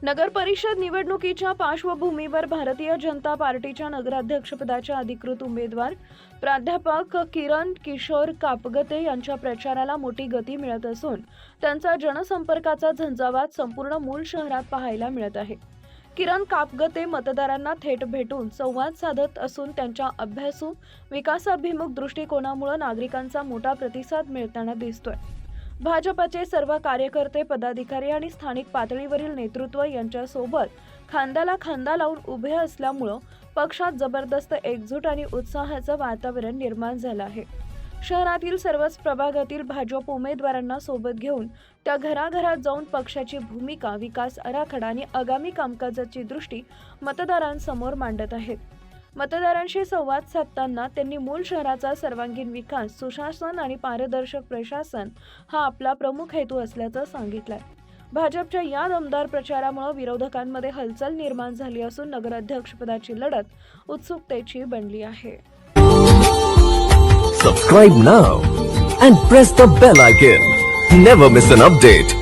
नगर परिषद निवडणुकीच्या पार्श्वभूमीवर भारतीय जनता पार्टीच्या नगराध्यक्षपदाच्या अधिकृत उमेदवार प्राध्यापक किरण किशोर कापगते यांच्या प्रचाराला मोठी गती मिळत असून त्यांचा जनसंपर्काचा झंझावात संपूर्ण मूल शहरात पाहायला मिळत आहे। किरण कापगते मतदारांना थेट भेटून संवाद साधत असून त्यांच्या अभ्यासू विकासाभिमुख दृष्टिकोनामुळे नागरिकांचा मोठा प्रतिसाद मिळताना दिसतोय। भाजपचे सर्व कार्यकर्ते, पदाधिकारी आणि स्थानिक पातळीवरील नेतृत्व यांच्यासोबत खांद्याला खांदा लावून उभे असल्यामुळे पक्षात जबरदस्त एकजूट आणि उत्साहाचं वातावरण निर्माण झालं आहे। शहरातील सर्वच प्रभागातील भाजप उमेदवारांना सोबत घेऊन त्या घराघरात जाऊन पक्षाची भूमिका, विकास आराखडा आणि आगामी कामकाजाची दृष्टी मतदारांसमोर मांडत आहेत। मतदारांशी संवाद साधताना त्यांनी मूल शहराचा सर्वांगीण विकास, सुशासन आणि पारदर्शक प्रशासन हा आपला प्रमुख हेतू असल्याचं सांगितलंय। भाजपच्या या दमदार प्रचारामुळे विरोधकांमध्ये हलचल निर्माण झाली असून नगराध्यक्षपदाची लढत उत्सुकतेची बनली आहे। Subscribe now and press the bell icon. Never miss an update.